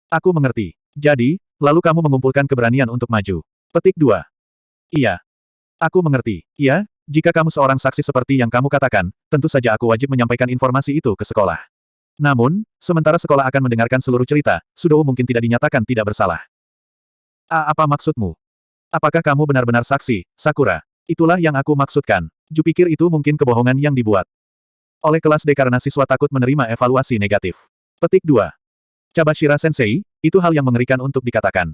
Aku mengerti. Jadi, lalu kamu mengumpulkan keberanian untuk maju. Petik 2. Iya. Aku mengerti. Iya, jika kamu seorang saksi seperti yang kamu katakan, tentu saja aku wajib menyampaikan informasi itu ke sekolah. Namun, sementara sekolah akan mendengarkan seluruh cerita, Sudou mungkin tidak dinyatakan tidak bersalah. Apa maksudmu? Apakah kamu benar-benar saksi, Sakura? Itulah yang aku maksudkan. Ju pikir itu mungkin kebohongan yang dibuat oleh kelas D karena siswa takut menerima evaluasi negatif. Petik 2. Cabashira Sensei, itu hal yang mengerikan untuk dikatakan.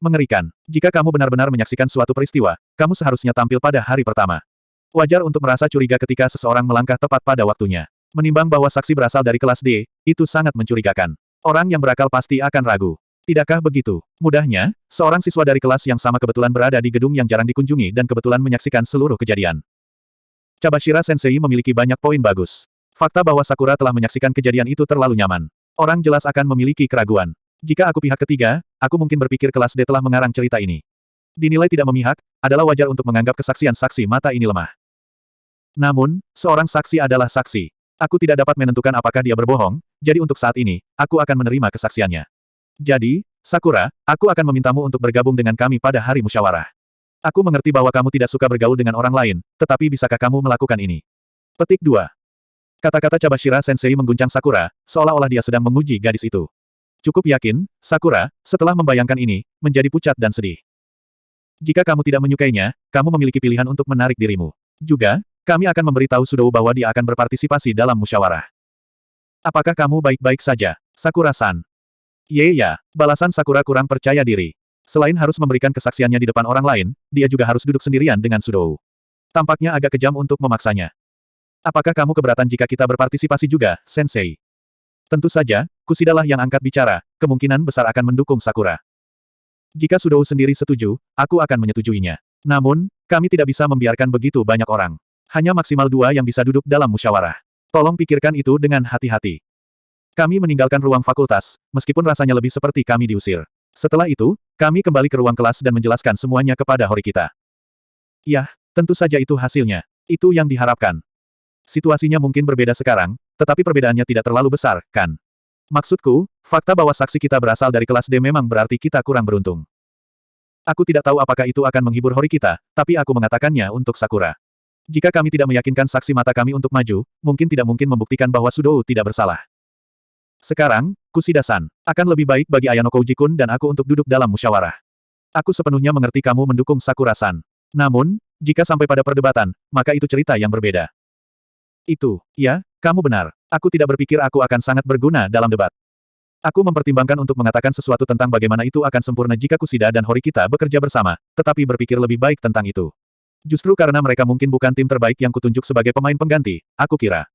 Mengerikan. Jika kamu benar-benar menyaksikan suatu peristiwa, kamu seharusnya tampil pada hari pertama. Wajar untuk merasa curiga ketika seseorang melangkah tepat pada waktunya. Menimbang bahwa saksi berasal dari kelas D, itu sangat mencurigakan. Orang yang berakal pasti akan ragu. Tidakkah begitu? Mudahnya, seorang siswa dari kelas yang sama kebetulan berada di gedung yang jarang dikunjungi dan kebetulan menyaksikan seluruh kejadian. Cabashira Sensei memiliki banyak poin bagus. Fakta bahwa Sakura telah menyaksikan kejadian itu terlalu nyaman. Orang jelas akan memiliki keraguan. Jika aku pihak ketiga, aku mungkin berpikir kelas D telah mengarang cerita ini. Dinilai tidak memihak, adalah wajar untuk menganggap kesaksian saksi mata ini lemah. Namun, seorang saksi adalah saksi. Aku tidak dapat menentukan apakah dia berbohong, jadi untuk saat ini, aku akan menerima kesaksiannya. Jadi, Sakura, aku akan memintamu untuk bergabung dengan kami pada hari musyawarah. Aku mengerti bahwa kamu tidak suka bergaul dengan orang lain, tetapi bisakah kamu melakukan ini? Petik 2. Kata-kata Cabashira Sensei mengguncang Sakura, seolah-olah dia sedang menguji gadis itu. Cukup yakin, Sakura, setelah membayangkan ini, menjadi pucat dan sedih. Jika kamu tidak menyukainya, kamu memiliki pilihan untuk menarik dirimu. Juga, kami akan memberitahu Sudou bahwa dia akan berpartisipasi dalam musyawarah. Apakah kamu baik-baik saja, Sakura-san? Ya, balasan Sakura kurang percaya diri. Selain harus memberikan kesaksiannya di depan orang lain, dia juga harus duduk sendirian dengan Sudou. Tampaknya agak kejam untuk memaksanya. Apakah kamu keberatan jika kita berpartisipasi juga, Sensei? Tentu saja, Kusidalah yang angkat bicara, kemungkinan besar akan mendukung Sakura. Jika Sudou sendiri setuju, aku akan menyetujuinya. Namun, kami tidak bisa membiarkan begitu banyak orang. Hanya maksimal 2 yang bisa duduk dalam musyawarah. Tolong pikirkan itu dengan hati-hati. Kami meninggalkan ruang fakultas, meskipun rasanya lebih seperti kami diusir. Setelah itu, kami kembali ke ruang kelas dan menjelaskan semuanya kepada Horikita. Yah, tentu saja itu hasilnya. Itu yang diharapkan. Situasinya mungkin berbeda sekarang, tetapi perbedaannya tidak terlalu besar, kan? Maksudku, fakta bahwa saksi kita berasal dari kelas D memang berarti kita kurang beruntung. Aku tidak tahu apakah itu akan menghibur Horikita, tapi aku mengatakannya untuk Sakura. Jika kami tidak meyakinkan saksi mata kami untuk maju, mungkin tidak mungkin membuktikan bahwa Sudou tidak bersalah. Sekarang, Kusida-san, akan lebih baik bagi Ayano Kouji-kun dan aku untuk duduk dalam musyawarah. Aku sepenuhnya mengerti kamu mendukung Sakura-san. Namun, jika sampai pada perdebatan, maka itu cerita yang berbeda. Ya, kamu benar. Aku tidak berpikir aku akan sangat berguna dalam debat. Aku mempertimbangkan untuk mengatakan sesuatu tentang bagaimana itu akan sempurna jika Kusida dan Horikita bekerja bersama, tetapi berpikir lebih baik tentang itu. Justru karena mereka mungkin bukan tim terbaik yang kutunjuk sebagai pemain pengganti, aku kira.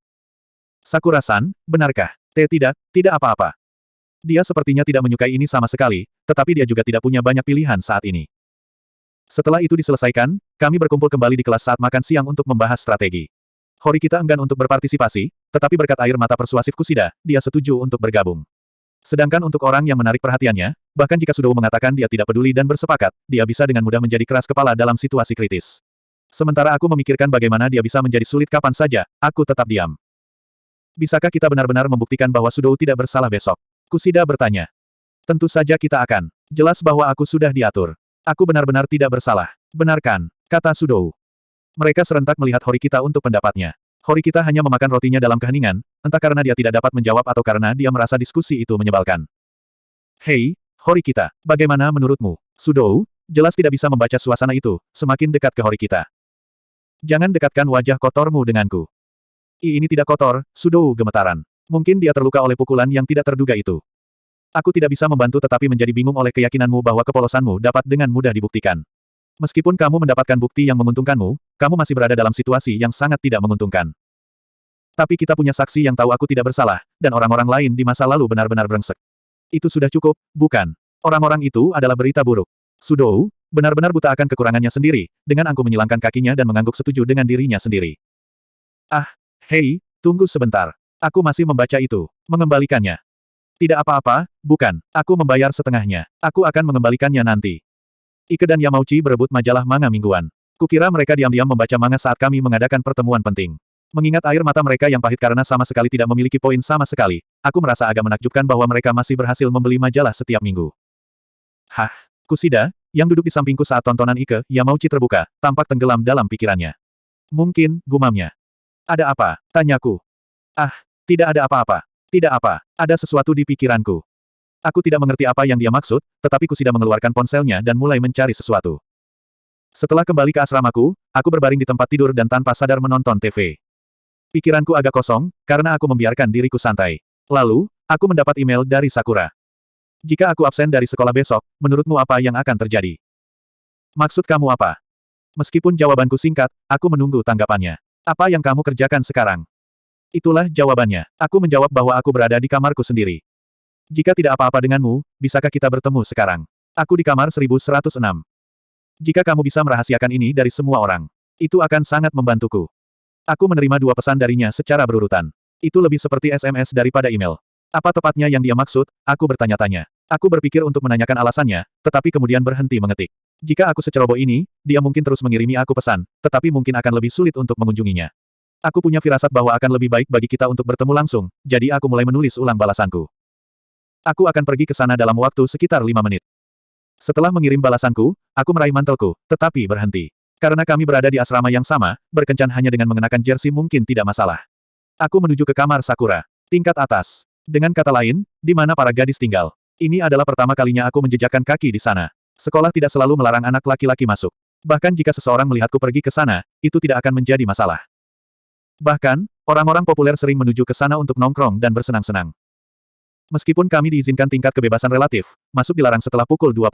Sakura-san, benarkah? Tidak apa-apa. Dia sepertinya tidak menyukai ini sama sekali, tetapi dia juga tidak punya banyak pilihan saat ini. Setelah itu diselesaikan, kami berkumpul kembali di kelas saat makan siang untuk membahas strategi. Horikita enggan untuk berpartisipasi, tetapi berkat air mata persuasif Kusida, dia setuju untuk bergabung. Sedangkan untuk orang yang menarik perhatiannya, bahkan jika Sudou mengatakan dia tidak peduli dan bersepakat, dia bisa dengan mudah menjadi keras kepala dalam situasi kritis. Sementara aku memikirkan bagaimana dia bisa menjadi sulit kapan saja, aku tetap diam. Bisakah kita benar-benar membuktikan bahwa Sudou tidak bersalah besok? Kusida bertanya. Tentu saja kita akan. Jelas bahwa aku sudah diatur. Aku benar-benar tidak bersalah. Benarkan, kata Sudou. Mereka serentak melihat Horikita untuk pendapatnya. Horikita hanya memakan rotinya dalam keheningan, entah karena dia tidak dapat menjawab atau karena dia merasa diskusi itu menyebalkan. Hei, Horikita, bagaimana menurutmu? Sudou, jelas tidak bisa membaca suasana itu, semakin dekat ke Horikita. Jangan dekatkan wajah kotormu denganku. Ini tidak kotor, Sudou gemetaran. Mungkin dia terluka oleh pukulan yang tidak terduga itu. Aku tidak bisa membantu tetapi menjadi bingung oleh keyakinanmu bahwa kepolosanmu dapat dengan mudah dibuktikan. Meskipun kamu mendapatkan bukti yang menguntungkanmu, kamu masih berada dalam situasi yang sangat tidak menguntungkan. Tapi kita punya saksi yang tahu aku tidak bersalah, dan orang-orang lain di masa lalu benar-benar brengsek. Itu sudah cukup, bukan? Orang-orang itu adalah berita buruk. Sudou, benar-benar buta akan kekurangannya sendiri, dengan angkuh menyilangkan kakinya dan mengangguk setuju dengan dirinya sendiri. Hei, tunggu sebentar. Aku masih membaca itu. Mengembalikannya. Tidak apa-apa, bukan. Aku membayar setengahnya. Aku akan mengembalikannya nanti. Ike dan Yamauchi berebut majalah manga mingguan. Kukira mereka diam-diam membaca manga saat kami mengadakan pertemuan penting. Mengingat air mata mereka yang pahit karena sama sekali tidak memiliki poin sama sekali, aku merasa agak menakjubkan bahwa mereka masih berhasil membeli majalah setiap minggu. Hah? Kusida, yang duduk di sampingku saat tontonan Ike Yamauchi terbuka, tampak tenggelam dalam pikirannya. Mungkin, gumamnya. Ada apa? Tanyaku. Ah, tidak ada apa-apa. Tidak apa, ada sesuatu di pikiranku. Aku tidak mengerti apa yang dia maksud, tetapi Kusida mengeluarkan ponselnya dan mulai mencari sesuatu. Setelah kembali ke asramaku, aku berbaring di tempat tidur dan tanpa sadar menonton TV. Pikiranku agak kosong, karena aku membiarkan diriku santai. Lalu, aku mendapat email dari Sakura. Jika aku absen dari sekolah besok, menurutmu apa yang akan terjadi? Maksud kamu apa? Meskipun jawabanku singkat, aku menunggu tanggapannya. Apa yang kamu kerjakan sekarang? Itulah jawabannya. Aku menjawab bahwa aku berada di kamarku sendiri. Jika tidak apa-apa denganmu, bisakah kita bertemu sekarang? Aku di kamar 1106. Jika kamu bisa merahasiakan ini dari semua orang, itu akan sangat membantuku. Aku menerima 2 pesan darinya secara berurutan. Itu lebih seperti SMS daripada email. Apa tepatnya yang dia maksud? Aku bertanya-tanya. Aku berpikir untuk menanyakan alasannya, tetapi kemudian berhenti mengetik. Jika aku seceroboh ini, dia mungkin terus mengirimi aku pesan, tetapi mungkin akan lebih sulit untuk mengunjunginya. Aku punya firasat bahwa akan lebih baik bagi kita untuk bertemu langsung, jadi aku mulai menulis ulang balasanku. Aku akan pergi ke sana dalam waktu sekitar 5 menit. Setelah mengirim balasanku, aku meraih mantelku, tetapi berhenti. Karena kami berada di asrama yang sama, berkencan hanya dengan mengenakan jersey mungkin tidak masalah. Aku menuju ke kamar Sakura. Tingkat atas. Dengan kata lain, di mana para gadis tinggal. Ini adalah pertama kalinya aku menjejakkan kaki di sana. Sekolah tidak selalu melarang anak laki-laki masuk. Bahkan jika seseorang melihatku pergi ke sana, itu tidak akan menjadi masalah. Bahkan, orang-orang populer sering menuju ke sana untuk nongkrong dan bersenang-senang. Meskipun kami diizinkan tingkat kebebasan relatif, masuk dilarang setelah pukul 20.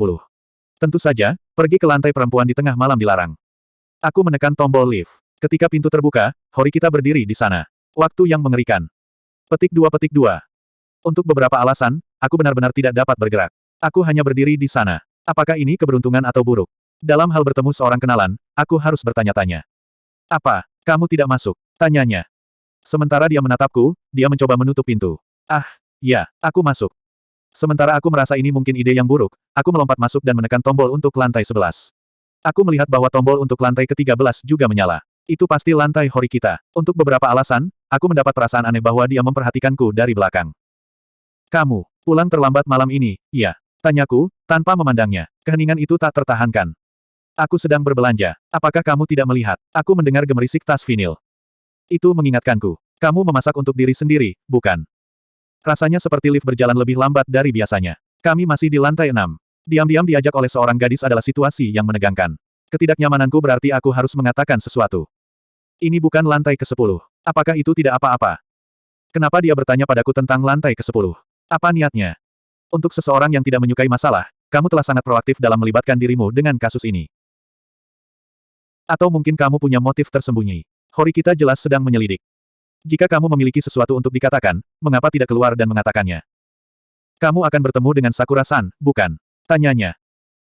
Tentu saja, pergi ke lantai perempuan di tengah malam dilarang. Aku menekan tombol lift. Ketika pintu terbuka, Horikita berdiri di sana. Waktu yang mengerikan. Petik 2. Untuk beberapa alasan, aku benar-benar tidak dapat bergerak. Aku hanya berdiri di sana. Apakah ini keberuntungan atau buruk? Dalam hal bertemu seorang kenalan, aku harus bertanya-tanya. Apa? Kamu tidak masuk? Tanyanya. Sementara dia menatapku, dia mencoba menutup pintu. Ah, ya, aku masuk. Sementara aku merasa ini mungkin ide yang buruk, aku melompat masuk dan menekan tombol untuk lantai 11. Aku melihat bahwa tombol untuk lantai ke-13 juga menyala. Itu pasti lantai Horikita. Untuk beberapa alasan, aku mendapat perasaan aneh bahwa dia memperhatikanku dari belakang. Kamu, pulang terlambat malam ini, iya. Tanyaku, tanpa memandangnya. Keheningan itu tak tertahankan. Aku sedang berbelanja. Apakah kamu tidak melihat? Aku mendengar gemerisik tas vinil. Itu mengingatkanku. Kamu memasak untuk diri sendiri, bukan? Rasanya seperti lift berjalan lebih lambat dari biasanya. Kami masih di lantai 6. Diam-diam diajak oleh seorang gadis adalah situasi yang menegangkan. Ketidaknyamananku berarti aku harus mengatakan sesuatu. Ini bukan lantai ke-10. Apakah itu tidak apa-apa? Kenapa dia bertanya padaku tentang lantai ke-10? Apa niatnya? Untuk seseorang yang tidak menyukai masalah, kamu telah sangat proaktif dalam melibatkan dirimu dengan kasus ini. Atau mungkin kamu punya motif tersembunyi. Horikita jelas sedang menyelidik. Jika kamu memiliki sesuatu untuk dikatakan, mengapa tidak keluar dan mengatakannya? Kamu akan bertemu dengan Sakura-san, bukan? Tanyanya.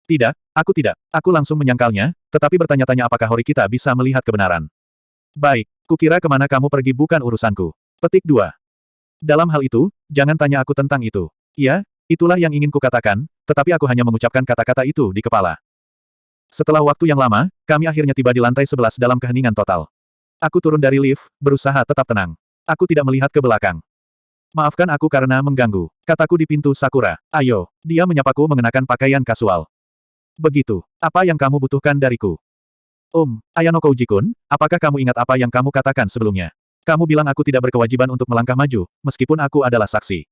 Tidak, aku tidak. Aku langsung menyangkalnya, tetapi bertanya-tanya apakah Horikita bisa melihat kebenaran. Baik, kukira kemana kamu pergi bukan urusanku. Petik 2. Dalam hal itu, jangan tanya aku tentang itu. Ya, itulah yang ingin kukatakan, tetapi aku hanya mengucapkan kata-kata itu di kepala. Setelah waktu yang lama, kami akhirnya tiba di lantai 11 dalam keheningan total. Aku turun dari lift, berusaha tetap tenang. Aku tidak melihat ke belakang. Maafkan aku karena mengganggu. Kataku di pintu Sakura. Ayo. Dia menyapaku mengenakan pakaian kasual. Begitu. Apa yang kamu butuhkan dariku? Ayano Kouji-kun, apakah kamu ingat apa yang kamu katakan sebelumnya? Kamu bilang aku tidak berkewajiban untuk melangkah maju, meskipun aku adalah saksi.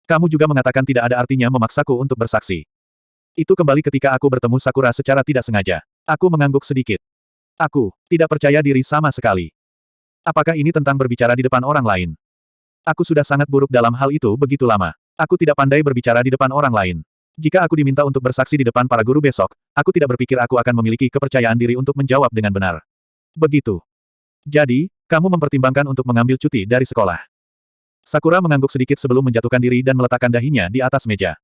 Kamu juga mengatakan tidak ada artinya memaksaku untuk bersaksi. Itu kembali ketika aku bertemu Sakura secara tidak sengaja. Aku mengangguk sedikit. Aku tidak percaya diri sama sekali. Apakah ini tentang berbicara di depan orang lain? Aku sudah sangat buruk dalam hal itu begitu lama. Aku tidak pandai berbicara di depan orang lain. Jika aku diminta untuk bersaksi di depan para guru besok, aku tidak berpikir aku akan memiliki kepercayaan diri untuk menjawab dengan benar. Begitu. Jadi, kamu mempertimbangkan untuk mengambil cuti dari sekolah. Sakura mengangguk sedikit sebelum menjatuhkan diri dan meletakkan dahinya di atas meja.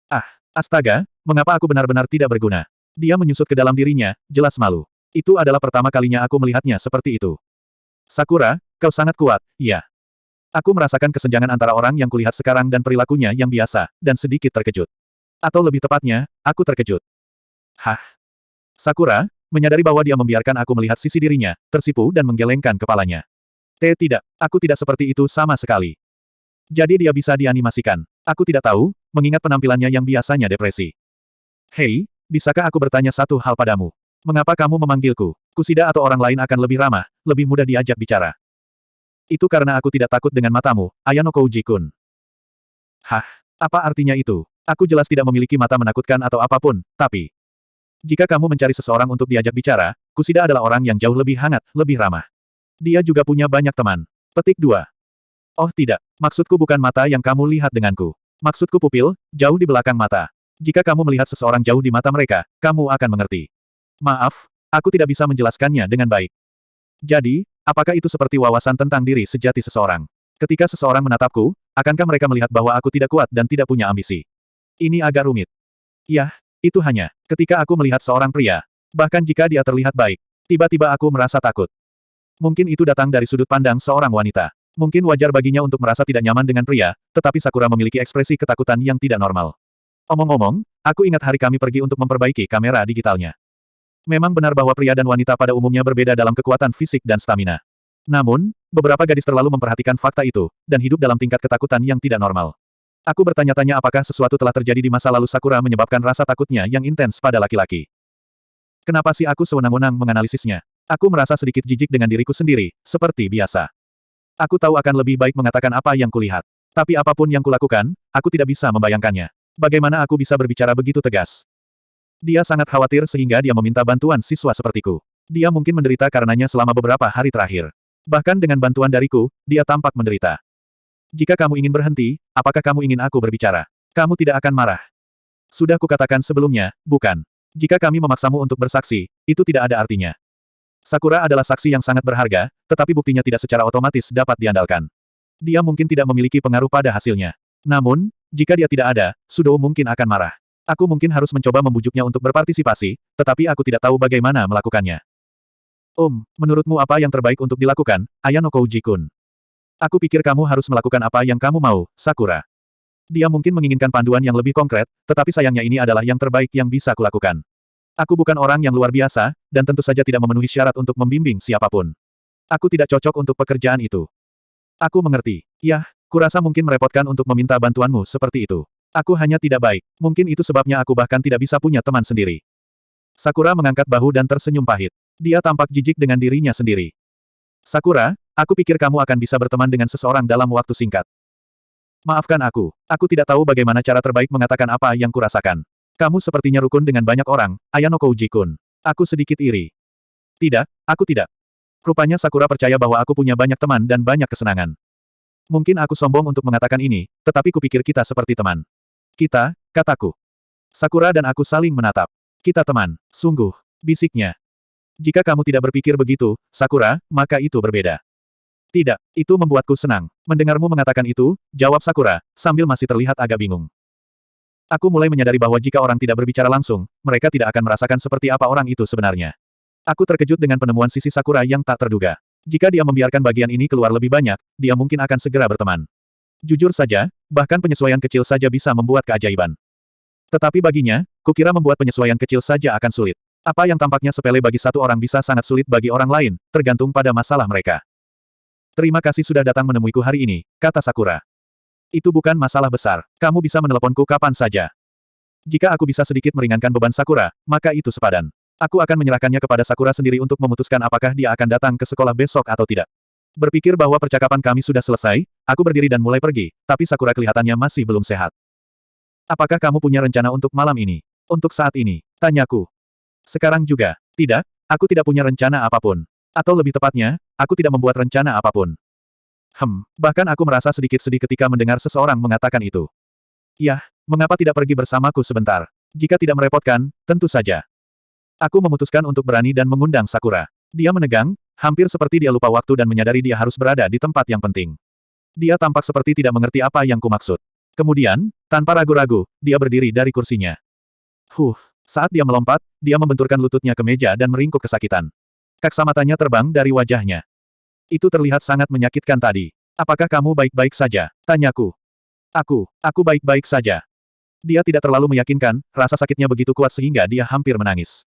Ah, astaga, mengapa aku benar-benar tidak berguna? Dia menyusut ke dalam dirinya, jelas malu. Itu adalah pertama kalinya aku melihatnya seperti itu. Sakura, kau sangat kuat, iya. Aku merasakan kesenjangan antara orang yang kulihat sekarang dan perilakunya yang biasa, dan sedikit terkejut. Atau lebih tepatnya, aku terkejut. Hah? Sakura, menyadari bahwa dia membiarkan aku melihat sisi dirinya, tersipu dan menggelengkan kepalanya. Tidak, aku tidak seperti itu sama sekali. Jadi dia bisa dianimasikan. Aku tidak tahu, mengingat penampilannya yang biasanya depresi. Hei, bisakah aku bertanya satu hal padamu? Mengapa kamu memanggilku? Kusida atau orang lain akan lebih ramah, lebih mudah diajak bicara. Itu karena aku tidak takut dengan matamu, Ayano Kouji-kun. Hah? Apa artinya itu? Aku jelas tidak memiliki mata menakutkan atau apapun, tapi... Jika kamu mencari seseorang untuk diajak bicara, Kusida adalah orang yang jauh lebih hangat, lebih ramah. Dia juga punya banyak teman. Petik 2. Oh tidak, maksudku bukan mata yang kamu lihat denganku. Maksudku pupil, jauh di belakang mata. Jika kamu melihat seseorang jauh di mata mereka, kamu akan mengerti. Maaf, aku tidak bisa menjelaskannya dengan baik. Jadi, apakah itu seperti wawasan tentang diri sejati seseorang? Ketika seseorang menatapku, akankah mereka melihat bahwa aku tidak kuat dan tidak punya ambisi? Ini agak rumit. Yah, itu hanya, ketika aku melihat seorang pria. Bahkan jika dia terlihat baik, tiba-tiba aku merasa takut. Mungkin itu datang dari sudut pandang seorang wanita. Mungkin wajar baginya untuk merasa tidak nyaman dengan pria, tetapi Sakura memiliki ekspresi ketakutan yang tidak normal. Omong-omong, aku ingat hari kami pergi untuk memperbaiki kamera digitalnya. Memang benar bahwa pria dan wanita pada umumnya berbeda dalam kekuatan fisik dan stamina. Namun, beberapa gadis terlalu memperhatikan fakta itu, dan hidup dalam tingkat ketakutan yang tidak normal. Aku bertanya-tanya apakah sesuatu telah terjadi di masa lalu Sakura menyebabkan rasa takutnya yang intens pada laki-laki. Kenapa sih aku sewenang-wenang menganalisisnya? Aku merasa sedikit jijik dengan diriku sendiri, seperti biasa. Aku tahu akan lebih baik mengatakan apa yang kulihat. Tapi apapun yang kulakukan, aku tidak bisa membayangkannya. Bagaimana aku bisa berbicara begitu tegas? Dia sangat khawatir sehingga dia meminta bantuan siswa sepertiku. Dia mungkin menderita karenanya selama beberapa hari terakhir. Bahkan dengan bantuan dariku, dia tampak menderita. Jika kamu ingin berhenti, apakah kamu ingin aku berbicara? Kamu tidak akan marah. Sudah kukatakan sebelumnya, bukan. Jika kami memaksamu untuk bersaksi, itu tidak ada artinya. Sakura adalah saksi yang sangat berharga, tetapi buktinya tidak secara otomatis dapat diandalkan. Dia mungkin tidak memiliki pengaruh pada hasilnya. Namun, jika dia tidak ada, Sudo mungkin akan marah. Aku mungkin harus mencoba membujuknya untuk berpartisipasi, tetapi aku tidak tahu bagaimana melakukannya. Menurutmu apa yang terbaik untuk dilakukan, Ayano Kouji-kun? Aku pikir kamu harus melakukan apa yang kamu mau, Sakura. Dia mungkin menginginkan panduan yang lebih konkret, tetapi sayangnya ini adalah yang terbaik yang bisa kulakukan. Aku bukan orang yang luar biasa, dan tentu saja tidak memenuhi syarat untuk membimbing siapapun. Aku tidak cocok untuk pekerjaan itu. Aku mengerti. Yah, kurasa mungkin merepotkan untuk meminta bantuanmu seperti itu. Aku hanya tidak baik. Mungkin itu sebabnya aku bahkan tidak bisa punya teman sendiri. Sakura mengangkat bahu dan tersenyum pahit. Dia tampak jijik dengan dirinya sendiri. Sakura, aku pikir kamu akan bisa berteman dengan seseorang dalam waktu singkat. Maafkan aku. Aku tidak tahu bagaimana cara terbaik mengatakan apa yang kurasakan. Kamu sepertinya rukun dengan banyak orang, Ayano Kouji-kun. Aku sedikit iri. Tidak, aku tidak. Rupanya Sakura percaya bahwa aku punya banyak teman dan banyak kesenangan. Mungkin aku sombong untuk mengatakan ini, tetapi kupikir kita seperti teman. Kita, kataku. Sakura dan aku saling menatap. Kita teman, sungguh, bisiknya. Jika kamu tidak berpikir begitu, Sakura, maka itu berbeda. Tidak, itu membuatku senang. Mendengarmu mengatakan itu, jawab Sakura, sambil masih terlihat agak bingung. Aku mulai menyadari bahwa jika orang tidak berbicara langsung, mereka tidak akan merasakan seperti apa orang itu sebenarnya. Aku terkejut dengan penemuan sisi Sakura yang tak terduga. Jika dia membiarkan bagian ini keluar lebih banyak, dia mungkin akan segera berteman. Jujur saja, bahkan penyesuaian kecil saja bisa membuat keajaiban. Tetapi baginya, kukira membuat penyesuaian kecil saja akan sulit. Apa yang tampaknya sepele bagi satu orang bisa sangat sulit bagi orang lain, tergantung pada masalah mereka. Terima kasih sudah datang menemuiku hari ini, kata Sakura. Itu bukan masalah besar. Kamu bisa meneleponku kapan saja. Jika aku bisa sedikit meringankan beban Sakura, maka itu sepadan. Aku akan menyerahkannya kepada Sakura sendiri untuk memutuskan apakah dia akan datang ke sekolah besok atau tidak. Berpikir bahwa percakapan kami sudah selesai, aku berdiri dan mulai pergi, tapi Sakura kelihatannya masih belum sehat. Apakah kamu punya rencana untuk malam ini? Untuk saat ini, tanyaku. Sekarang juga, tidak, aku tidak punya rencana apapun. Atau lebih tepatnya, aku tidak membuat rencana apapun. Bahkan aku merasa sedikit sedih ketika mendengar seseorang mengatakan itu. Yah, mengapa tidak pergi bersamaku sebentar? Jika tidak merepotkan, tentu saja. Aku memutuskan untuk berani dan mengundang Sakura. Dia menegang, hampir seperti dia lupa waktu dan menyadari dia harus berada di tempat yang penting. Dia tampak seperti tidak mengerti apa yang kumaksud. Kemudian, tanpa ragu-ragu, dia berdiri dari kursinya. Saat dia melompat, dia membenturkan lututnya ke meja dan meringkuk kesakitan. Kaksamatanya terbang dari wajahnya. Itu terlihat sangat menyakitkan tadi. Apakah kamu baik-baik saja? Tanyaku. Aku baik-baik saja. Dia tidak terlalu meyakinkan, rasa sakitnya begitu kuat sehingga dia hampir menangis.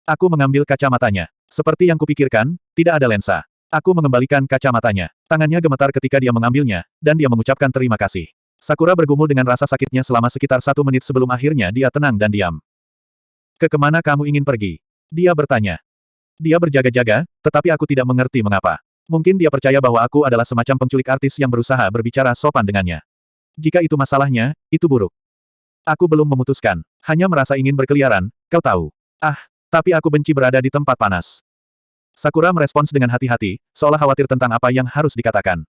Aku mengambil kacamatanya. Seperti yang kupikirkan, tidak ada lensa. Aku mengembalikan kacamatanya. Tangannya gemetar ketika dia mengambilnya, dan dia mengucapkan terima kasih. Sakura bergumul dengan rasa sakitnya selama sekitar 1 menit sebelum akhirnya dia tenang dan diam. Kemana kamu ingin pergi? Dia bertanya. Dia berjaga-jaga, tetapi aku tidak mengerti mengapa. Mungkin dia percaya bahwa aku adalah semacam penculik artis yang berusaha berbicara sopan dengannya. Jika itu masalahnya, itu buruk. Aku belum memutuskan. Hanya merasa ingin berkeliaran, kau tahu. Ah, tapi aku benci berada di tempat panas. Sakura merespons dengan hati-hati, seolah khawatir tentang apa yang harus dikatakan.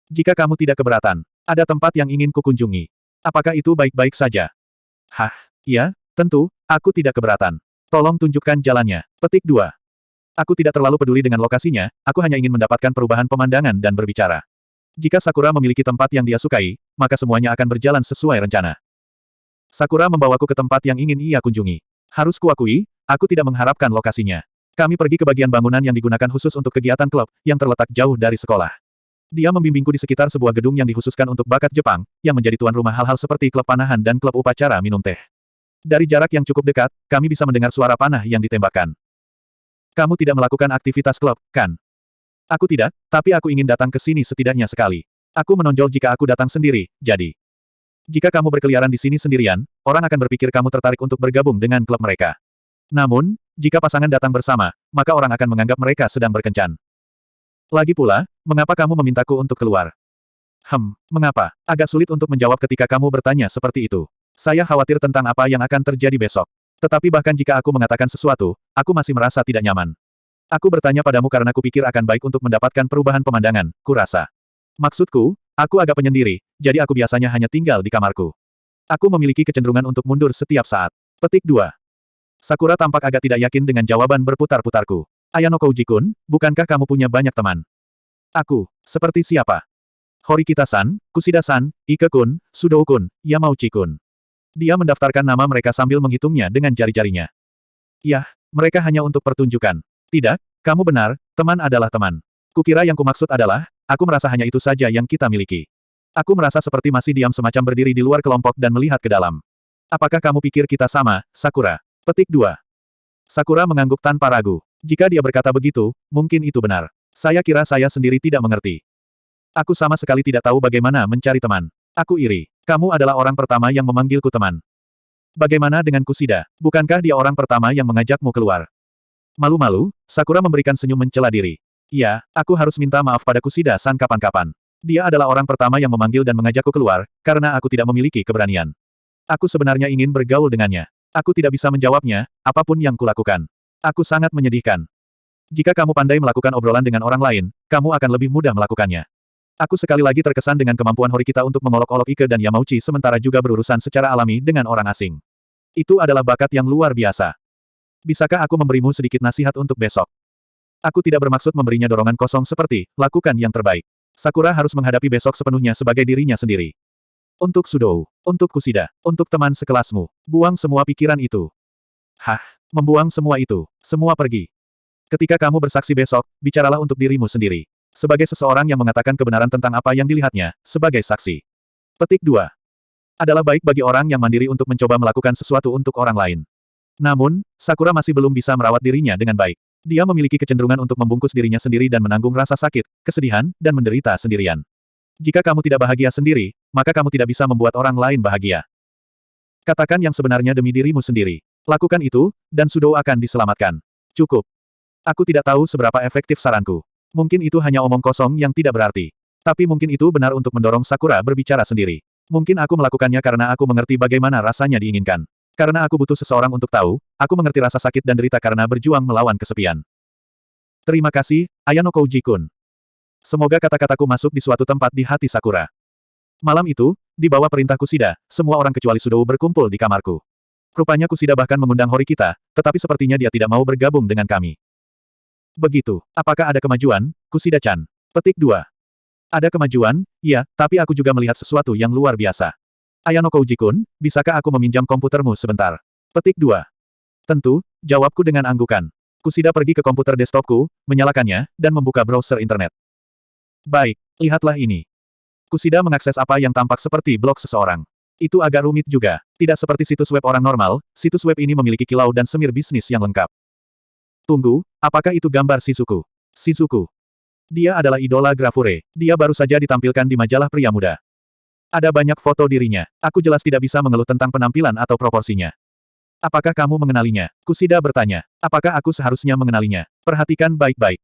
Jika kamu tidak keberatan, ada tempat yang ingin kukunjungi. Apakah itu baik-baik saja? Hah, iya, tentu, aku tidak keberatan. Tolong tunjukkan jalannya. Petik 2. Aku tidak terlalu peduli dengan lokasinya, aku hanya ingin mendapatkan perubahan pemandangan dan berbicara. Jika Sakura memiliki tempat yang dia sukai, maka semuanya akan berjalan sesuai rencana. Sakura membawaku ke tempat yang ingin ia kunjungi. Harus kuakui, aku tidak mengharapkan lokasinya. Kami pergi ke bagian bangunan yang digunakan khusus untuk kegiatan klub, yang terletak jauh dari sekolah. Dia membimbingku di sekitar sebuah gedung yang dikhususkan untuk bakat Jepang, yang menjadi tuan rumah hal-hal seperti klub panahan dan klub upacara minum teh. Dari jarak yang cukup dekat, kami bisa mendengar suara panah yang ditembakkan. Kamu tidak melakukan aktivitas klub, kan? Aku tidak, tapi aku ingin datang ke sini setidaknya sekali. Aku menonjol jika aku datang sendiri, jadi. Jika kamu berkeliaran di sini sendirian, orang akan berpikir kamu tertarik untuk bergabung dengan klub mereka. Namun, jika pasangan datang bersama, maka orang akan menganggap mereka sedang berkencan. Lagi pula, mengapa kamu memintaku untuk keluar? Mengapa? Agak sulit untuk menjawab ketika kamu bertanya seperti itu. Saya khawatir tentang apa yang akan terjadi besok. Tetapi bahkan jika aku mengatakan sesuatu, aku masih merasa tidak nyaman. Aku bertanya padamu karena kupikir akan baik untuk mendapatkan perubahan pemandangan, kurasa. Maksudku, aku agak penyendiri, jadi aku biasanya hanya tinggal di kamarku. Aku memiliki kecenderungan untuk mundur setiap saat. Petik 2. Sakura tampak agak tidak yakin dengan jawaban berputar-putarku. Ayano Kouji-kun, bukankah kamu punya banyak teman? Aku, seperti siapa? Horikita-san, Kushida-san, Ike-kun, Sudou-kun, Yamauchi-kun. Dia mendaftarkan nama mereka sambil menghitungnya dengan jari-jarinya. Yah, mereka hanya untuk pertunjukan. Tidak, kamu benar, teman adalah teman. Kukira yang kumaksud adalah, aku merasa hanya itu saja yang kita miliki. Aku merasa seperti masih diam semacam berdiri di luar kelompok dan melihat ke dalam. Apakah kamu pikir kita sama, Sakura? Petik 2. Sakura mengangguk tanpa ragu. Jika dia berkata begitu, mungkin itu benar. Saya kira saya sendiri tidak mengerti. Aku sama sekali tidak tahu bagaimana mencari teman. Aku iri. Kamu adalah orang pertama yang memanggilku teman. Bagaimana dengan Kushida? Bukankah dia orang pertama yang mengajakmu keluar? Malu-malu, Sakura memberikan senyum mencela diri. Iya, aku harus minta maaf pada Kushida-san kapan-kapan. Dia adalah orang pertama yang memanggil dan mengajakku keluar, karena aku tidak memiliki keberanian. Aku sebenarnya ingin bergaul dengannya. Aku tidak bisa menjawabnya, apapun yang kulakukan. Aku sangat menyedihkan. Jika kamu pandai melakukan obrolan dengan orang lain, kamu akan lebih mudah melakukannya. Aku sekali lagi terkesan dengan kemampuan Horikita untuk mengolok-olok Ike dan Yamauchi sementara juga berurusan secara alami dengan orang asing. Itu adalah bakat yang luar biasa. Bisakah aku memberimu sedikit nasihat untuk besok? Aku tidak bermaksud memberinya dorongan kosong seperti, lakukan yang terbaik. Sakura harus menghadapi besok sepenuhnya sebagai dirinya sendiri. Untuk Sudou, untuk Kushida, untuk teman sekelasmu, buang semua pikiran itu. Hah, membuang semua itu, semua pergi. Ketika kamu bersaksi besok, bicaralah untuk dirimu sendiri. Sebagai seseorang yang mengatakan kebenaran tentang apa yang dilihatnya, sebagai saksi. Petik 2. Adalah baik bagi orang yang mandiri untuk mencoba melakukan sesuatu untuk orang lain. Namun, Sakura masih belum bisa merawat dirinya dengan baik. Dia memiliki kecenderungan untuk membungkus dirinya sendiri dan menanggung rasa sakit, kesedihan, dan menderita sendirian. Jika kamu tidak bahagia sendiri, maka kamu tidak bisa membuat orang lain bahagia. Katakan yang sebenarnya demi dirimu sendiri. Lakukan itu, dan Sudou akan diselamatkan. Cukup. Aku tidak tahu seberapa efektif saranku. Mungkin itu hanya omong kosong yang tidak berarti. Tapi mungkin itu benar untuk mendorong Sakura berbicara sendiri. Mungkin aku melakukannya karena aku mengerti bagaimana rasanya diinginkan. Karena aku butuh seseorang untuk tahu, aku mengerti rasa sakit dan derita karena berjuang melawan kesepian. Terima kasih, Ayano Kouji-kun. Semoga kata-kataku masuk di suatu tempat di hati Sakura. Malam itu, di bawah perintah Kushida, semua orang kecuali Sudou berkumpul di kamarku. Rupanya Kushida bahkan mengundang Horikita, tetapi sepertinya dia tidak mau bergabung dengan kami. Begitu. Apakah ada kemajuan, Kushida-chan? Petik 2. Ada kemajuan, iya, tapi aku juga melihat sesuatu yang luar biasa. Ayano Kouji-kun, bisakah aku meminjam komputermu sebentar? Petik 2. Tentu, jawabku dengan anggukan. Kushida pergi ke komputer desktopku, menyalakannya, dan membuka browser internet. Baik, lihatlah ini. Kushida mengakses apa yang tampak seperti blog seseorang. Itu agak rumit juga. Tidak seperti situs web orang normal, situs web ini memiliki kilau dan semir bisnis yang lengkap. Tunggu, apakah itu gambar Shizuku? Shizuku. Dia adalah idola Grafure. Dia baru saja ditampilkan di majalah pria muda. Ada banyak foto dirinya. Aku jelas tidak bisa mengeluh tentang penampilan atau proporsinya. Apakah kamu mengenalinya? Kusida bertanya. Apakah aku seharusnya mengenalinya? Perhatikan baik-baik.